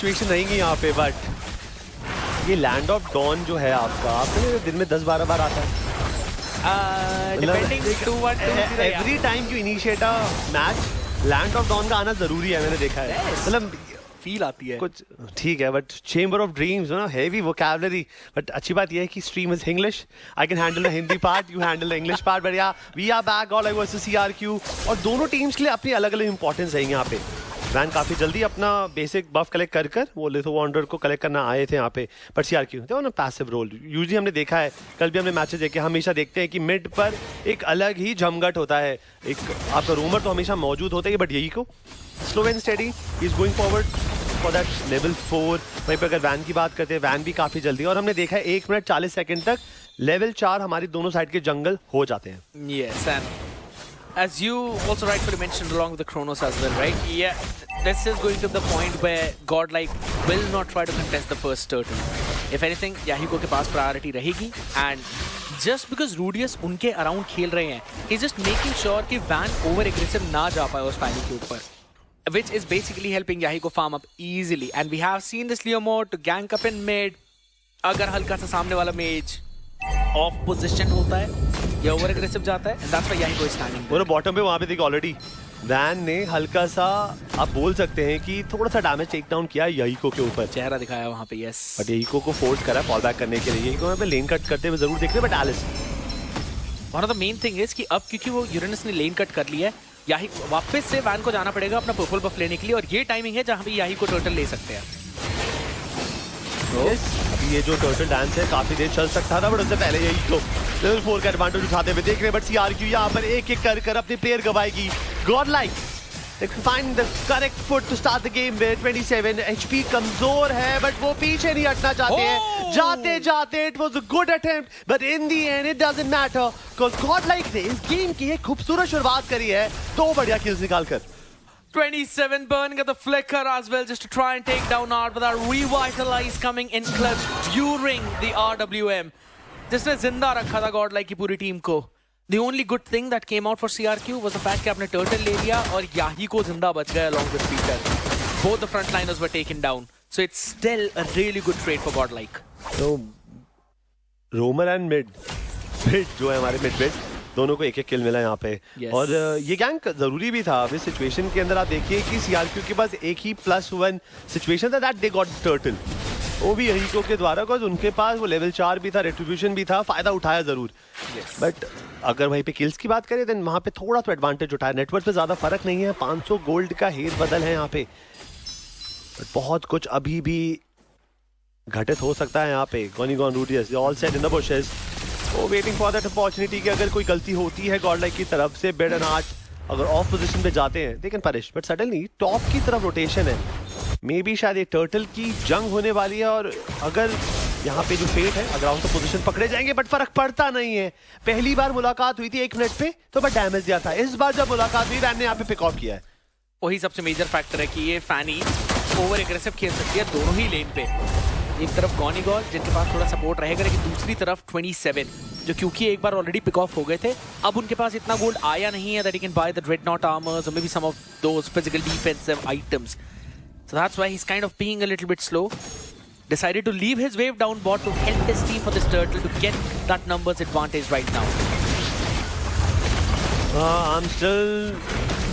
Situation रहेंगी यहाँ पे, बट ये लैंड ऑफ डॉन जो है आपका, आपने दिन में 10-12 बार आता है। Every time you initiate a match, land of dawn का आना जरूरी है, मैंने देखा है। मतलब फील आती है कुछ ठीक है, बट चेंबर ऑफ ड्रीम्स ना, हेवी वोकैबुलरी। बट अच्छी बात यह है कि stream is English, I can handle the Hindi part, you handle the English part. But yeah we are back Godlike versus CRQ, और दोनों टीम्स के लिए अपनी अलग अलग इंपॉर्टेंस है यहाँ पे। वैन काफी जल्दी अपना बेसिक बफ कलेक्ट कर वो लिथो वॉन्डर को कलेक्ट करना आए थे यहाँ पे, बट CRQ थे ना पैसिव रोल। यूजुअली हमने देखा है, कल भी हमने मैचेस देखे, हमेशा देखते हैं कि मिड पर एक अलग ही जमघट होता है। एक आपका रूमर तो हमेशा मौजूद होता है, बट यही को slow and steady is going forward for that level 4। वहीं पर अगर वैन की बात करते हैं, वैन भी काफी जल्दी, और हमने देखा है 1 मिनट 40 सेकंड तक लेवल 4 हमारी दोनों साइड के जंगल हो जाते हैं। Yes, and as you also rightfully mentioned along with the Chronos as well, right? Yeah, this is going to the point where Godlike will not try to contest the first turtle. If anything, Yahiko के पास priority रहेगी, and just because Rudius उनके around खेल रहे हैं, he's just making sure कि Van over aggressive ना जा पाए उस Fanny के ऊपर, which is basically helping Yahiko farm up easily. And we have seen this Leomord to gank up in mid. अगर हल्का सा सामने वाला mage ऑफ पोजीशन होता है या ओवर एग्रेसिव जाता है, and that's why Yahiko is standing there. वो बॉटम पे वहाँ पे देखिए ऑलरेडी वैन ने हल्का सा, आप बोल सकते हैं कि थोड़ा सा डैमेज टेक डाउन किया यहीको के ऊपर, चेहरा दिखाया वहाँ पे। यस, बट यहीको को फोर्स करा फॉल बैक करने के लिए। यहीको यहाँ पे लेन कट करते हुए जरूर देखते हैं, but else one of the main thing is कि अब क्योंकि वो यूरेनस ने लेन कट कर लिया है, Yahiko वापस से वैन को जाना पड़ेगा अपना पर्पल बफ लेने के लिए, और ये टाइमिंग है जहाँ पे Yahiko टर्टल ले सकते हैं। अभी ये जो टर्टल डांस है काफी देर चल सकता था, बट उससे पहले यहीको लेवल 4 का एडवांटेज उठाते हुए देख रहे हैं, बट CRQ यहाँ पर एक एक कर अपने प्लेयर गवाएगी। Godlike find the correct foot to start the game with 27 HP कमजोर है, बट वो पीछे नहीं हटना चाहते हैं। जाते जाते it was a good attempt, but in the end it doesn't matter because Godlike ने इस गेम की एक खूबसूरत शुरुआत करी है, 2 बढ़िया kills निकालकर। 27 burning at the flicker as well, just to try and take down Art, but that revitalize coming in clutch during the RWM, जिसने जिंदा रखा था Godlike की पूरी टीम को। The only good thing that came out for CRQ was the fact कि आपने turtle ले लिया और Yahiko जिंदा बच गया along with Peter. Both the frontliners were taken down, so it's still a really good trade for Godlike. तो रोमर and mid जो है हमारे मिड दोनों को एक एक किल मिला यहाँ पे। Yes. और ये गैंग जरूरी भी था। इस सिचुएशन के अंदर आप देखिए कि CRQ के पास एक ही +1 सिचुएशन था, दैट दे गॉट टर्टल, वो भी यहीको के द्वारा, बिकॉज उनके पास वो लेवल 4 भी था, रेट्रीब्यूशन भी था, फायदा उठाया जरूर। बट अगर वहीं पे किल्स की बात करें देन वहाँ पे थोड़ा तो एडवांटेज उठाया। नेटवर्क पे ज्यादा फर्क नहीं है, 500 गोल्ड का हेर बदल है यहाँ पे, बट बहुत कुछ अभी भी घटित हो सकता है यहाँ पे। गॉन Rudius all set in the bushes, वो वेटिंग फॉर दैट अपॉर्चुनिटी कि अगर कोई गलती होती है गॉडलाइक की तरफ से, बेड एंड आर्ट अगर ऑफ पोजीशन पे जाते हैं they can punish, but suddenly top की तरफ रोटेशन है। मे बी शायद ये टर्टल की जंग होने वाली है, और अगर यहाँ पे जो फेट है अगर आउट ऑफ पोजीशन पकड़े जाएंगे, बट फर्क पड़ता नहीं है। पहली बार मुलाकात हुई थी 1 मिनट पे तो बट डैमेज दिया था, इस बार जब मुलाकात हुई वैन ने यहाँ पे पिक ऑफ किया है। वही सबसे मेजर फैक्टर है कि ये फैनी ओवर एग्रेसिव खेल सकती है दोनों ही लेन पे। एक तरफ गॉनी गॉल जिनके पास थोड़ा सपोर्ट रहेगा, लेकिन दूसरी तरफ 27 जो क्योंकि एक बार ऑलरेडी पिक ऑफ हो गए थे, अब उनके पास इतना गोल्ड आया नहीं है that he can buy the dreadnought armours और maybe some of those physical defensive items. So that's why he's kind of being a little bit slow. Decided to leave his wave down bot to help his team for this turtle to get that numbers advantage right now. I'm still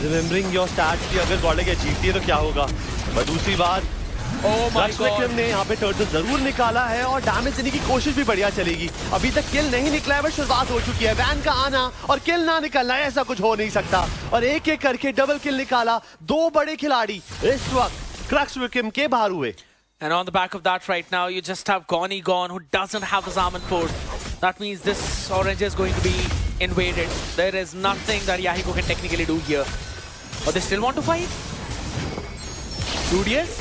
remembering your stats कि अगर Godlike जीतती है तो क्या होगा। पर दूसरी बात ने यहाँ पे टर्टल जरूर निकाला है और डैमेज देने की कोशिश भी बढ़िया चलेगी। अभी तक किल नहीं निकला है, बट शुरुआत हो चुकी है। वैन का आना और किल ना निकलना है, ऐसा कुछ हो नहीं सकता। और एक एक करके डबल किल निकाला, 2 बड़े खिलाड़ी इस वक्त क्रक्स विकिम के बाहर हुए। And on the back of that right now, you just have Goni Gone who doesn't have the Zaman Force. That means this orange is going to be invaded. There is nothing that Yahiko can technically do here. But they still want to fight? Rudius?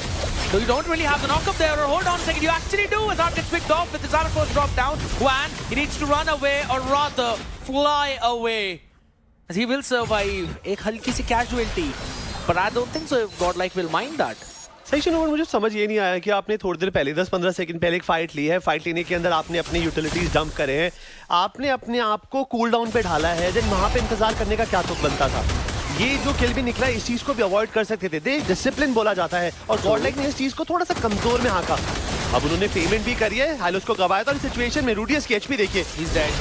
So you don't really have the knock up there, or hold on a second, you actually do, as that gets picked off with the Zaman Force drop down. Juan, he needs to run away, or rather, fly away. As he will survive. एक हल्की सी casualty. But I don't think so if Godlike will mind that. Session over मुझे समझ ये नहीं आया कि आपने थोड़ी देर पहले 10-15 सेकंड पहले एक फाइट ली है, फाइट लेने के अंदर आपने अपने यूटिलिटीज डंप करे हैं, आपने अपने आप को कूल डाउन पे ढाला है, देन वहां पे इंतजार करने का क्या तुक बनता था। ये जो किल भी निकला इस चीज को भी अवॉइड कर सकते थे। दे डिसिप्लिन बोला जाता है और गॉडलाइक ने इस चीज को थोड़ा सा कमजोर में हाका। अब उन्होंने पेमेंट भी करी है, हाइलोस को गवाया था। सिचुएशन में रूडियस की एचपी देखिए,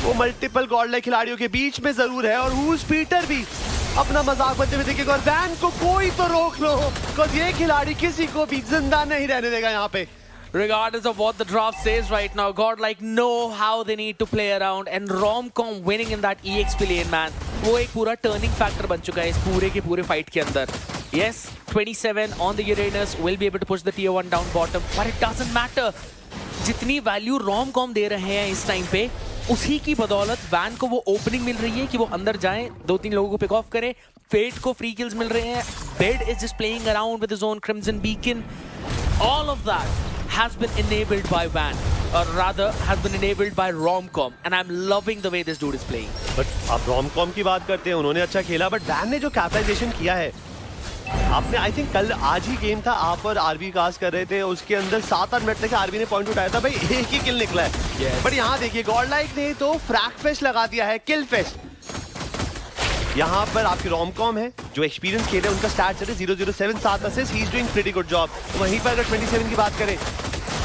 वो मल्टीपल गॉडलाइक खिलाड़ियों के बीच में जरूर है और हूज पीटर भी अपना मजाक बनते हुए देखेगा और वैन को कोई तो रोक लो, बिकॉज़ ये खिलाड़ी किसी को भी जिंदा नहीं रहने देगा यहाँ पे। Regardless of what the draft says right now, Godlike know how they need to play around, and Romcom winning in that EXP lane, man, वो एक पूरा turning factor बन चुका है इस पूरे के पूरे fight के अंदर। Yes, 27 on the Uranus will be able to push the tier 1 down bottom, but it doesn't matter. जितनी वैल्यू Romcom दे रहे हैं इस टाइम पे, उसी की बदौलत वैन को वो ओपनिंग मिल रही है कि वो अंदर जाएं, 2-3 लोगों को पिक ऑफ करें, फेट को फ्री किल्स मिल रहे हैं, bed is just playing around with his own crimson beacon. All of that has been enabled by Van, or rather has been enabled by Romcom, and I'm loving the way this dude is playing. But अब Romcom की बात करते हैं, उन्होंने अच्छा खेला, but when ने जो कैपिटलाइजेशन किया है, आपने आई थिंक कल आज ही गेम था, आप और आरबी कास्ट कर रहे थे, उसके अंदर 7-8 मिनट तक आरबी ने पॉइंट उठाया था, भाई एक ही किल निकला है। बट यहाँ देखिए गॉडलाइक ने तो फ्रैग फेस्ट लगा दिया है, किल फेस्ट। यहाँ पर आपकी Romcom है जो एक्सपीरियंस खेले, उनका स्टार्ट चले 007 7 assist, he is doing pretty good job. वहीं पर अगर 27 की बात करें,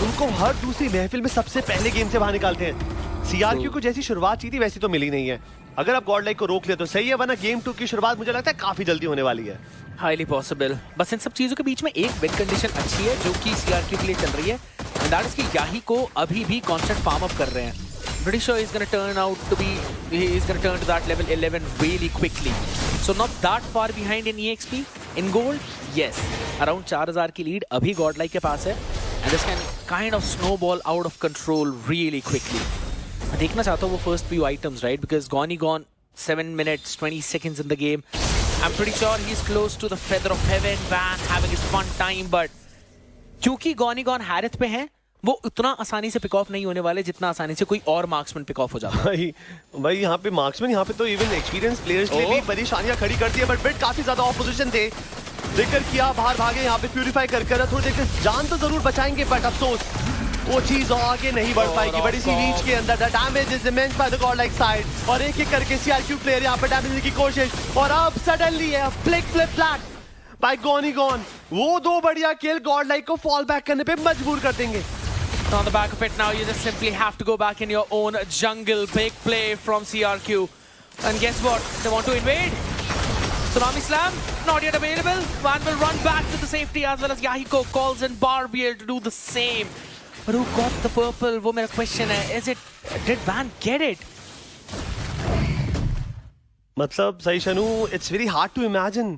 उनको हर दूसरी महफिल में सबसे पहले गेम से बाहर निकालते हैं। सीआरक्यू को जैसी शुरुआत की थी वैसी तो मिली नहीं है। अगर आप गॉडलाइक को रोक ले तो सही है, वरना गेम 2 की शुरुआत मुझे लगता है काफी जल्दी होने वाली है। Highly possible. बस इन सब चीजों के बीच में एक विन कंडीशन अच्छी है जो कि सीआरक्यू के लिए चल रही है, एंड दैट इज कि याही को अभी भी कांस्टेंट फार्म अप कर रहे हैं। Pretty sure he's going to turn out to be, he's going to turn to that level 11 really quickly. So not that far behind in EXP. In gold, yes. Around 4000 की lead अभी Godlike के पास है. And this can kind of snowball out of control really quickly. मैं देखना चाहता हूँ वो first few items, right? Because Gone 7 minutes, 20 seconds in the game. I'm pretty sure he's close to the Feather of Heaven, Van having his fun time, but क्योंकि Gone Harith पे है, वो उतना आसानी से पिक ऑफ नहीं होने वाले जितना आसानी से कोई और मार्क्समैन पिक ऑफ हो जाता है। भाई यहाँ पे मार्क्समैन, यहाँ पे तो इवन एक्सपीरियंस प्लेयर्स के लिए भी परेशानियां खड़ी करती है, बट बिट काफी ज्यादा ऑपोजिशन थे, देकर किया बाहर भागे, यहाँ पे प्यूरिफाई कर थोड़ी देर जान तो जरूर बचाएंगे, बट अफसोस वो चीज आगे नहीं बढ़ पाएगी। बड़ी सी रीच के अंदर damage is immense by the Godlike side, और एक एक करके सीआरक्यू प्लेयर यहाँ पे डैमेज की कोशिश, और अब सडनली है flick flip flat by Gone। वो दो बढ़िया किल गॉडलाइक को फॉल बैक करने पे मजबूर कर देंगे। On the back of it now, you just simply have to go back in your own jungle. Big play from CRQ. And guess what? They want to invade. Tsunami Slam, not yet available. Van will run back to the safety as well as Yahiko calls in Barbier to do the same. But who got the purple? वो मेरा question है. Did Van get it? मतलब सही शनु, it's very hard to imagine.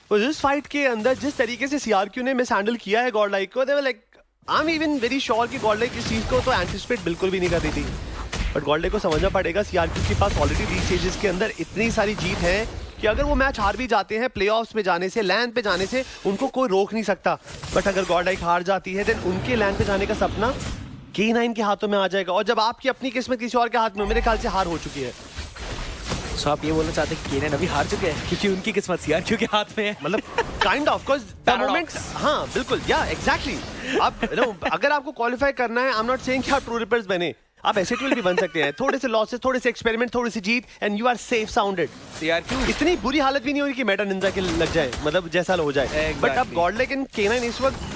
तो जिस fight के अंदर जिस तरीके से सीआरक्यू ने मिस हैंडल किया है गॉडलाइक को, they were like, I am even very sure कि गॉडलाइक इस चीज को तो एंटिसिपेट बिल्कुल भी नहीं कर रही थी। बट गॉडलाइक को समझना पड़ेगा सीआरक्यू के पास ऑलरेडी लीग स्टेजेस के अंदर इतनी सारी जीत है कि अगर वो मैच हार भी जाते हैं, प्लेऑफ्स में जाने से, लैंड पे जाने से उनको कोई रोक नहीं सकता। बट अगर गॉडलाइक हार जाती है देन उनके लैंड पे जाने का सपना K9 के हाथों में आ जाएगा, और जब आपकी अपनी किस्मत किसी और के हाथ में, मेरे ख्याल से हार हो चुकी है। So आप ये बोलना चाहते हैं कि K9 अभी हार चुके हैं क्योंकि उनकी किस्मत सीआरक्यू के हाथ में है? मतलब kind of course the moment, हाँ बिल्कुल, या एग्जैक्टली। अब अगर आपको क्वालिफाई करना है, आई एम नॉट सेइंग कि आप ट्रू रिपर्स बने, आप एसेट भी बन सकते हैं। थोड़े से लॉसेस, थोड़े से एक्सपेरिमेंट, थोड़ी सी जीत, and you are safe sounded. CRQ इतनी बुरी हालत भी नहीं होगी कि मेटा निंजा के लग जाए, मतलब जैसा हो जाए। बट अब गॉडलाइक एंड K9 इस वक्त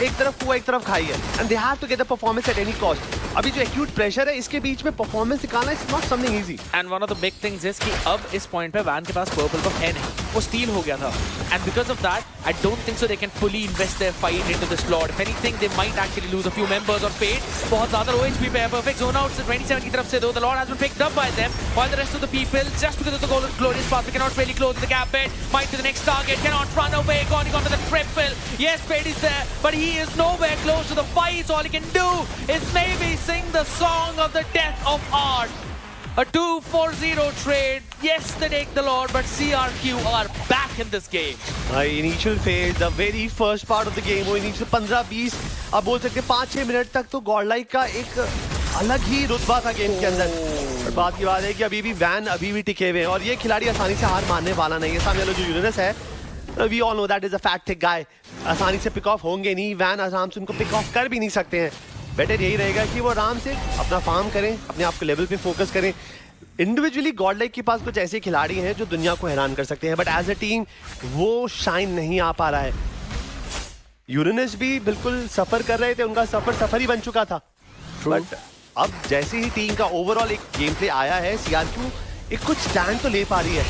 एक तरफ हुआ एक तरफ खाई है, and they have to get the performance at any cost. अभी जो एक्यूट प्रेशर है इसके बीच में परफॉर्मेंस निकालना is not something easy. And one of the big things is कि अब इस पॉइंट पे वैन के पास पर्पल बफ है नहीं, वो स्टील हो गया था, and because of that I don't think so they can fully invest their fight into this Lord. If anything they might actually lose a few members और फेट बहुत ज्यादा लो एचपी पे है। परफेक्ट जोन आउट से 27 की तरफ से दो, the lord has been picked up by them, while the rest of the people just because of the glorious path we cannot really close the gap bit, might to the next target, cannot run away, Gone to the triple. Yes, Fade is there, but he is nowhere close to the fight. All he can do is maybe sing the song of the death of art. A 2-4-0 trade. Yes, they take the Lord, but CRQ are back in this game. Initial phase, the very first part of the game, वो initial 15-20, आप बोल सकते हैं 5-6 minute तक तो Godlike का एक अलग ही रुतबा था गेम के अंदर। और बात की बात है कि अभी भी वैन अभी भी टिके हुए हैं, और ये खिलाड़ी आसानी से हार मानने वाला नहीं है। सामने वाला जो यूरेनस है, we all know that is a fat thick guy, आसानी से पिक ऑफ होंगे नहीं, वैन आराम से उनको पिक ऑफ कर भी नहीं सकते हैं। बेटर यही रहेगा कि वो आराम से अपना फार्म करें, अपने आप को लेवल पे फोकस करें। इंडिविजुअली गॉड लाइक के पास कुछ ऐसे खिलाड़ी हैं जो दुनिया को हैरान कर सकते हैं, बट एज अ टीम वो शाइन नहीं आ पा रहा है। यूरेनस भी बिल्कुल सफर कर रहे थे, उनका सफर ही बन चुका था। बट अब जैसे ही टीम का ओवरऑल एक गेम प्ले आया है, सीआरक्यू एक कुछ स्टैंड तो ले पा रही है।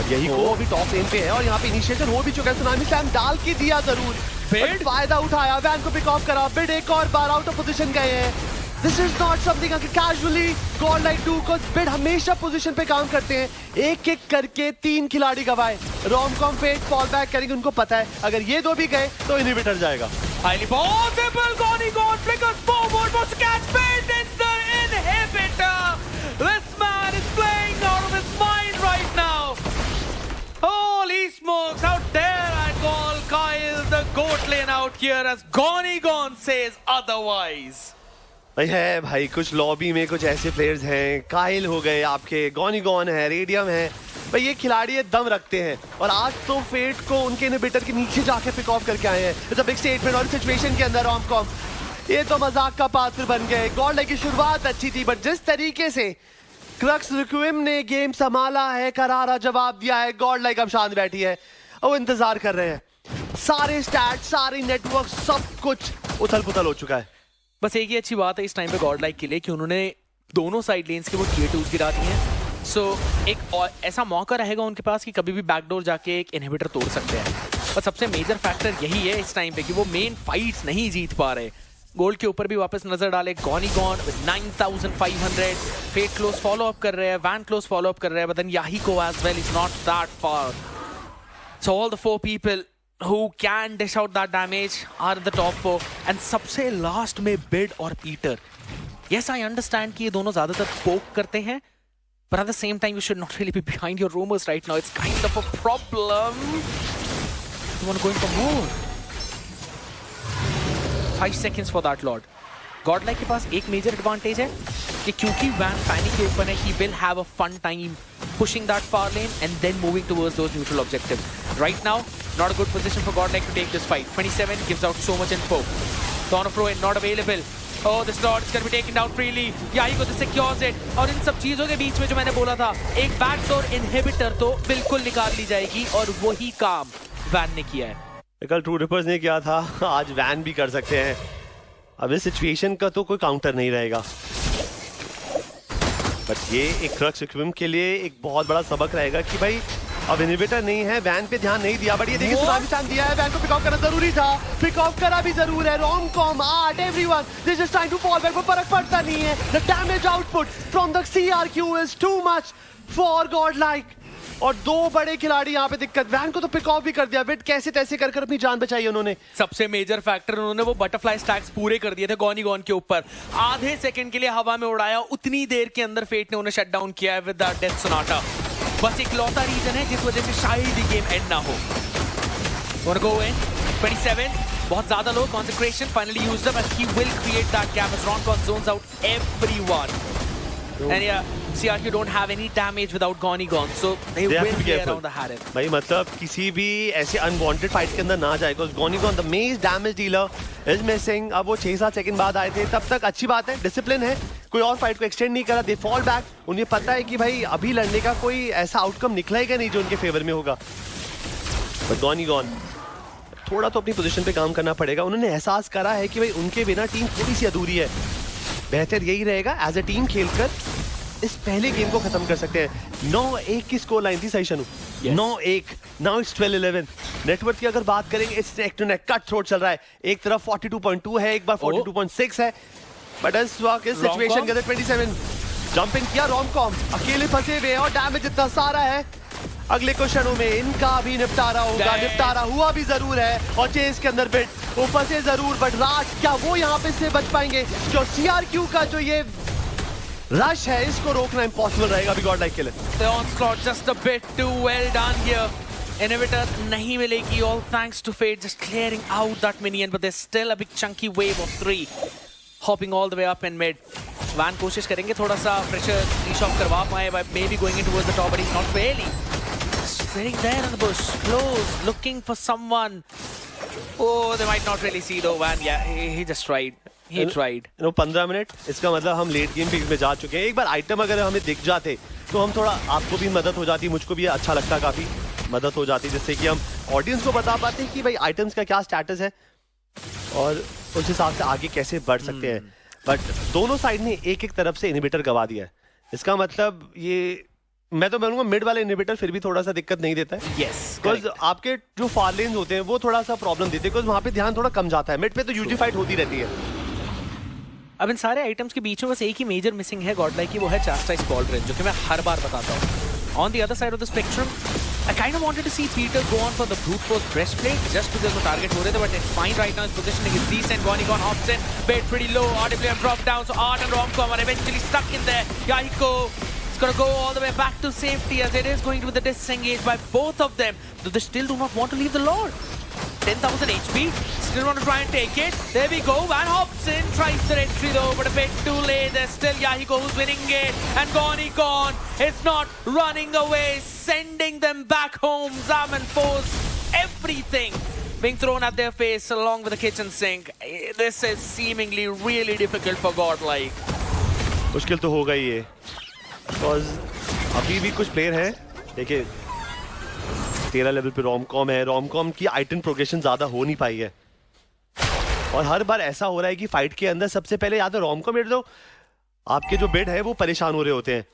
यही को अभी टॉप लेन पे है और यहाँ पे इनिशिएशन हो भी चुका है। सुनामी स्लैम डाल के दिया जरूर, बट फायदा उठाया, वैन को पिक ऑफ करा, बिड एक और बार आउट ऑफ पोजीशन गए हैं। This is not something casually God like do, because bid हमेशा पोजीशन पे काम करते हैं। एक एक करके 3 खिलाड़ी गवाए, रोमकॉम फेट फॉल बैक करेंगे, उनको पता है अगर ये 2 भी गए तो इनहिबिटर जाएगा। Highly possible, Gone flickers forward, wants to catch Fate, it's the inhibitor! This man is playing out of his mind right now! Holy smokes, how dare I call Kyle the GOAT lane out here as Gone says otherwise! भाई है भाई, कुछ lobby में कुछ ऐसे players हैं, Kyle हो गए आपके, गॉन है, रेडियम है, भाई ये खिलाड़ी दम रखते हैं और आज तो फेट को उनके इनहिबिटर के नीचे जाके पिक ऑफ करके आए हैं। इट्स अ बिग स्टेटमेंट और सिचुएशन के अंदर रोमकॉम ये तो मजाक का पात्र बन गए। गॉड लाइक की शुरुआत अच्छी थी, बट जिस तरीके से क्रक्स रिक्विम ने गेम संभाला है, करारा जवाब दिया है, गॉड लाइक अब शांत बैठी है, वो इंतजार कर रहे हैं। सारे स्टैट, सारे नेटवर्क, सब कुछ उथल पुथल हो चुका है। बस एक ही अच्छी बात है इस टाइम पे गॉड लाइक के लिए कि उन्होंने दोनों साइड लेन्स के वो टियर 2s गिरा दिए हैं। सो एक और ऐसा मौका रहेगा उनके पास कि कभी भी बैकडोर जाके एक इनहिबिटर तोड़ सकते हैं। और सबसे मेजर फैक्टर यही है इस टाइम पे कि वो मेन फाइट्स नहीं जीत पा रहे। गोल्ड के ऊपर भी वापस नजर डाले, gone with 9500, fate close follow up कर रहे हैं, वैन क्लोज फॉलो अप कर रहे हैं, but then Yahiko as well is not that far. So all the 4 people who can dish out that damage are in the top 4 and सबसे last में bid और Peter. Yes, I understand कि ये दोनों ज्यादातर पोक करते हैं, but at the same time you should not really be behind your rumors right now. It's kind of a problem. You want to go in for more? 5 seconds for that lord. Godlike के पास एक major advantage है कि क्योंकि van panic के ऊपर है, he will have a fun time pushing that far lane and then moving towards those neutral objectives. Right now, not a good position for Godlike to take this fight. 27 gives out so much info. Dawn of Ruin not available. Oh, this lord is going to be taken out freely. Yahigo this secures it. और इन सब चीजों के बीच में जो मैंने बोला था, एक बैकडोर इनहिबिटर तो बिल्कुल निकाल ली जाएगी और वही काम वैन ने किया है। कल ट्रू रिपर्स ने किया था, आज वैन भी कर सकते हैं। अब इस सिचुएशन का तो कोई काउंटर नहीं रहेगा, बट ये एक क्रक्स रिक्विम के लिए एक बहुत बड़ा सबक रहेगा कि भाई अब इनहिबिटर नहीं है, वैन पे ध्यान नहीं दिया। बट ये देखिए सुनामी स्लैम दिया है, वैन को पिक ऑफ करना जरूरी था, पिक ऑफ करा भी जरूर है। Romcom, art, everyone they just trying to fall back, वो फर्क पड़ता नहीं है। The damage output from the CRQ is too much for Godlike और 2 बड़े खिलाड़ी यहाँ पे दिक्कत। वैन को तो पिक ऑफ भी कर दिया, बिट कैसे तैसे कर अपनी जान बचाई उन्होंने। सबसे मेजर फैक्टर उन्होंने वो बटरफ्लाई स्टैक्स पूरे कर दिए थे गॉन के ऊपर, आधे सेकंड के लिए हवा में उड़ाया, उतनी देर के अंदर फेट ने उन्हें शट डाउन किया है विद द डेथ सोनाटा। बस एक लौता रीजन है जिस वजह से शायद ये गेम एंड ना हो। Wanna go in 27, बहुत ज्यादा लो, concentration finally used up as he will create that gap as Roncon zones out everyone. And yeah, CRQ don't have any damage without Gone, so they will play around the Harem. भाई मतलब किसी भी ऐसे unwanted fight के अंदर ना जाए, because Gone the main damage dealer is missing। अब वो 6-7 सेकंड बाद आए थे, तब तक अच्छी बात है, डिसिप्लिन है, कोई और फाइट को एक्सटेंड नहीं करा, दे फॉल बैक। उन्हें पता है कि भाई अभी लड़ने का कोई ऐसा आउटकम निकलेगा नहीं जो उनके फेवर में होगा। बट Gone थोड़ा तो अपनी पोजीशन पे काम करना पड़ेगा। उन्होंने एहसास करा है कि भाई उनके बिना टीम थोड़ी सी अधूरी है। बेहतर यही रहेगा एज अ टीम खेलकर इस पहले गेम को खत्म कर सकते हैं। 9-1 की स्कोर लाइन थी सही 9-1, नाउ इट्स 12-11। नेटवर्क की अगर बात करेंगे, it's neck to neck cut throat चल रहा है। एक तरफ 42.2 है, एक बार 42.6 है, बट इस वक्त इस सिचुएशन के अंदर 27 जंपिंग किया रोमकॉम, अकेले फंसे हुए और डैमेज इतना सारा है। अगले क्वेश्चनों में इनका भी निपटारा होगा, निपटारा हुआ भी जरूर है और चेस के अंदर बिट वो फंसे जरूर, बट राज क्या वो यहाँ पे से बच पाएंगे? जो सीआरक्यू का जो ये रश है इसको रोकना इम्पॉसिबल रहेगा अभी गॉडलाइक के लिए। The onslaught just a bit too well done here. Inhibitor नहीं मिलेगी, all thanks to Fate just clearing out that minion, but there's still a big chunky wave of 3 hopping all the way up in mid. Van कोशिश करेंगे थोड़ा सा pressure re-shop करवा पाए by maybe going in towards the top, but he's not really. Sitting there in the bush, close, looking for someone. Oh, they might not really see though, Van. Yeah, he just tried. He tried. 15 minute, इसका मतलब हम late game phase में जा चुके हैं। एक बार item अगर हमें दिख जाते तो हम थोड़ा, आपको भी मदद हो जाती, मुझको भी अच्छा लगता, काफी मदद हो जाती, जिससे कि हम ऑडियंस को बता पाते हैं कि भाई आइटम्स का क्या स्टेटस है और उस हिसाब से आगे कैसे बढ़ सकते हैं। बट दोनों साइड ने एक एक तरफ से इनहिबिटर गवा दिया है। इसका मतलब ये, मैं तो बोलूंगा मिड वाले इनहिबिटर फिर भी थोड़ा सा दिक्कत नहीं देता है। Yes, बिकॉज आपके जो फार लेन्स होते हैं वो थोड़ा सा प्रॉब्लम देते हैं, बिकॉज वहां पे ध्यान थोड़ा कम जाता है। मिड पे तो यूजुअली फाइट होती रहती है। अब इन सारे आइटम्स के बीच में बस एक ही मेजर मिसिंग है गॉडलाइक की, वो है चास्टाइज पॉल्ड्रेन, जो कि मैं हर बार बताता हूँ। On the other side of the spectrum, I kind of wanted to see Peter go on for the brute force breastplate just because the target हो रहे थे, but it's fine right now. His positioning is decent. Gonigon hops in, bait pretty low. RWM dropped down, so Art and Romcom are eventually stuck in there. Yahiko is going to go all the way back to safety, as it is going to be the disengage by both of them. Though they still do not want to leave the Lord. 10,000 HP, still want to try and take it. There we go, Van hops in, tries the entry though, but a bit too late. There's still Yahiko who's winning it, and Gonigon is not running away, sending them back home. Zaman force everything being thrown at their face along with the kitchen sink. This is seemingly really difficult for Godlike. मुश्किल तो होगा ही है, because अभी भी कुछ player हैं, देखिए 13 level पे रोमकॉम है। रोमकॉम की आइटम प्रोग्रेशन ज्यादा हो नहीं पाई है, और हर बार ऐसा हो रहा है कि फाइट के अंदर सबसे पहले या तो रोमकॉम हिट दो, आपके जो बिड है वो परेशान हो रहे होते हैं।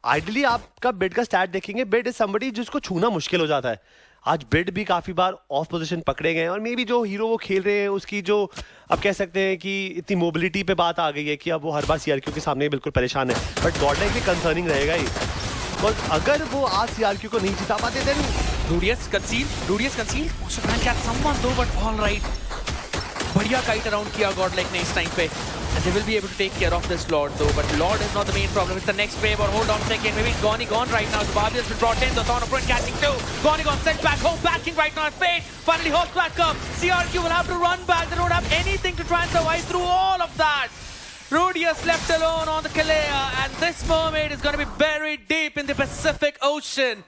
आइडली आपका बिड का स्टैट देखेंगे, बिड इज समबडी जिसको छूना मुश्किल हो जाता है। आज बिड भी काफी बार ऑफ पोजीशन पकड़े गए, और मे बी जो हीरो वो खेल रहे हैं उसकी जो अब कह सकते हैं कि इतनी मोबिलिटी पे बात आ गई है कि अब वो हर बार सीआरक्यू के सामने बिल्कुल परेशान है। बट गॉडलाइक भी कंसर्निंग रहेगा ही, और अगर वो आज सीआरक्यू को नहीं जिता पाते then Rudius concealed. Should man catch someone though, but all right. बढ़िया kite around किया Godlike ने इस time पे, and they will be able to take care of this Lord though. But Lord is not the main problem. It's the next wave. Or hold on a second, maybe Gone right now. The Barbie has been brought in. The Thorn of Ruin catching too. Gone sent back home, backing right now. Fate finally hops back up. CRQ will have to run back. They don't have anything to try and survive through all of that. Rudius left alone on the Kalea, and this mermaid is going to be buried deep in the Pacific Ocean.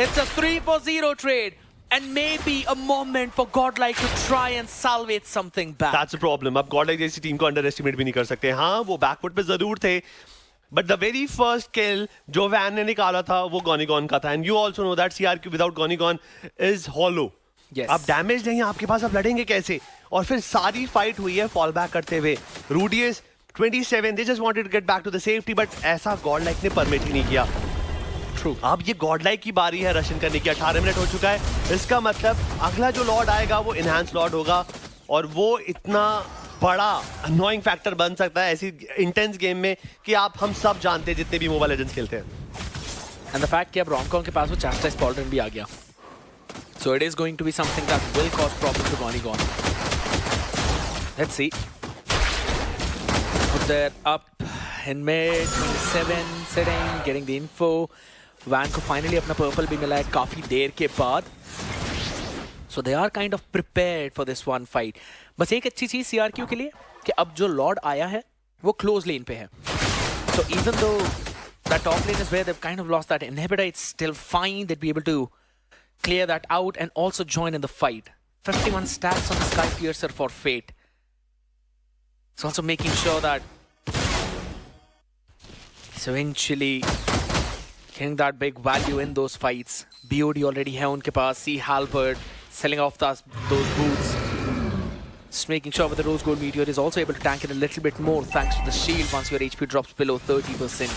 It's a 3-for-0 trade, and maybe a moment for Godlike to try and salvage something back. That's the problem. अब Godlike जैसी team को under estimate भी नहीं कर सकते। हाँ, वो back foot पे जरूर थे, but the very first kill जो वैन ने निकाला था वो गॉनिगॉन का था, and you also know that CRQ without Gonigon is hollow. Yes. अब डैमेज नहीं है आपके पास, अब लड़ेंगे कैसे? और फिर सारी फाइट हुई है फॉल बैक करते हुए। रूडियस 27, they just wanted to get back to the safety, but ऐसा गॉडलाइक ने परमिट ही नहीं किया। True. अब ये गॉडलाइक की बारी है रशन करने की। 18 मिनट हो चुका है, इसका मतलब अगला जो लॉर्ड आएगा वो इनहैंस लॉर्ड होगा, और वो इतना बड़ा अननोइंग फैक्टर बन सकता है ऐसी इंटेंस गेम में कि आप हम सब जानते हैं जितने भी मोबाइल लेजेंड्स खेलते हैं। And the fact कि अब Romcom के पास वो Chastised Pauldron भी आ गया, so it is going to be something that will cause problems to Gonigon. Let's see. They're up in mid, 27 sitting, getting the info. Van को finally अपना purple भी मिला है काफी देर के बाद, so they are kind of prepared for this one fight. बस एक अच्छी चीज CRQ के लिए कि अब जो लॉर्ड आया है वो क्लोज लेन पे है, so even though that top lane is where they've kind of lost that inhibitor, it's still fine. They'd be able to clear that out and also join in the fight. 51 stacks on the Sky Piercer for Fate. It's also making sure that it's eventually getting that big value in those fights. BOD already है उनके पास. See Halberd selling off those boots. Just making sure that the Rose Gold Meteor is also able to tank it a little bit more thanks to the shield once your HP drops below 30%.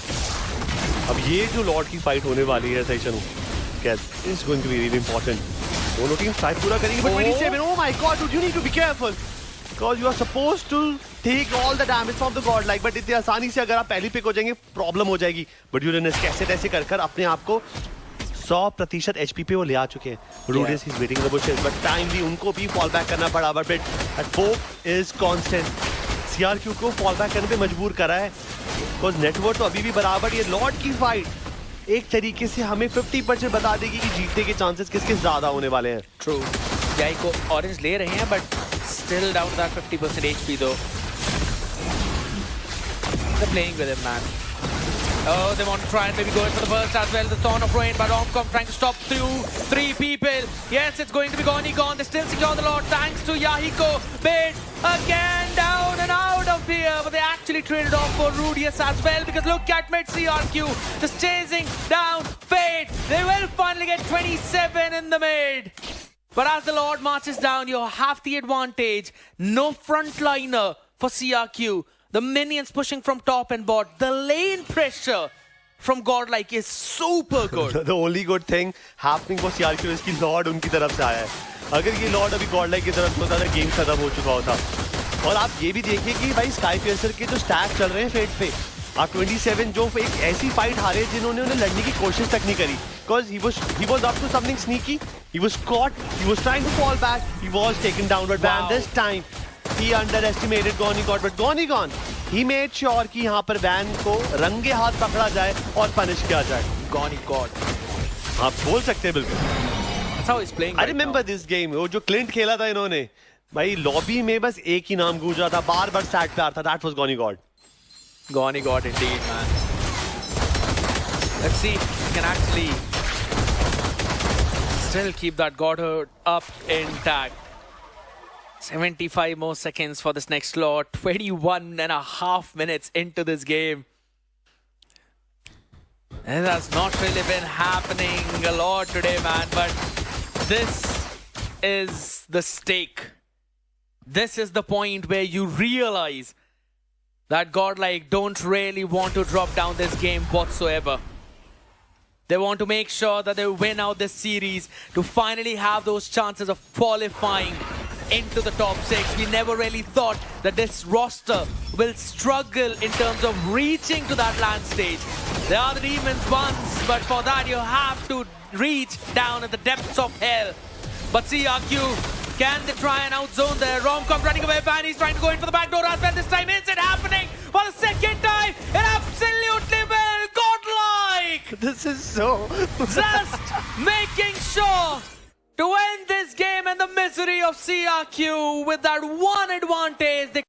अब ये जो Lord की fight होने वाली है session is going to be really important. दोनों team fight पूरा करेंगी, but 27, oh my god dude, you need to be careful because you are supposed to take all the damage from the god like, but इतनी आसानी से अगर आप पहली pick हो जाएंगे प्रॉब्लम हो जाएगी। बट यूरेनस कैसे तैसे कर अपने आप को 100% एचपी पे वो ले आ चुके हैं। Rudius is waiting in the bushes, but timely उनको भी फॉल बैक करना पड़ा, but at hope is constant. CRQ को फॉल बैक करने पे मजबूर करा है बिकॉज़ नेटवर्क तो अभी भी बराबर। ये लॉर्ड की फाइट एक तरीके से हमें 50% बता देगी कि जीतने के चांसेस किसके ज्यादा होने वाले हैं। ट्रू, जाई को ऑरेंज ले रहे हैं but still down that 50% HP दो। They're playing with it, man. Oh, they want to try and maybe go in for the burst as well. The Thorn of Ruin, but Romcom trying to stop through 3 people. Yes, it's going to be Gone. They still secure the Lord thanks to Yahiko. Bait again down and out of here. But they actually traded off for Rudius as well, because look at mid CRQ. Just chasing down Fate. They will finally get 27 in the mid. But as the Lord marches down, you have the advantage. No frontliner for CRQ. The minions pushing from top and bot. The lane pressure from Godlike is super good. The only good thing happening for CRQ is कि Lord उनकी तरफ से आया है. अगर ये Lord अभी Godlike की तरफ से होता था, गेम खत्म हो चुका होता. और आप ये भी देखिए कि भाई स्काई पियर्सर के जो स्टैक चल रहे हैं फेट पे, R27 जो एक ऐसी फाइट हारे जिन्होंने उन्हें लड़ने की कोशिश तक नहीं करी. Because he was up to something sneaky. He was caught. He was trying to fall back. He was taken down. But Van this time he underestimated Gonigon. But Gonigon, he made sure कि यहाँ पर Van को रंगे हाथ पकड़ा जाए और punish किया जाए. Gonigon. आप बोल सकते हैं बिल्कुल. That's how he's playing. I remember this game. वो जो क्लिंट खेला था इन्होंने, भाई लॉबी में बस एक ही नाम गूंजा था, बार-बार स्टैट पे आ रहा था. That was Gonigon. Gonigon indeed, man. Let's see if he can actually still keep that Goddard up intact. 75 more seconds for this next slot. 21.5 minutes into this game. It has not really been happening a lot today, man. But this is the stake. This is the point where you realize that Godlike don't really want to drop down this game whatsoever. They want to make sure that they win out this series to finally have those chances of qualifying into the top 6. We never really thought that this roster will struggle in terms of reaching to that land stage. They are the demons once, but for that you have to reach down at the depths of hell. But CRQ, can they try and outzone there? Romcom running away, Van, he's trying to go in for the back door as well. This time, is it happening? For the second time, it absolutely will. Godlike! This is so... Just making sure to end this game and the misery of CRQ with that one advantage. They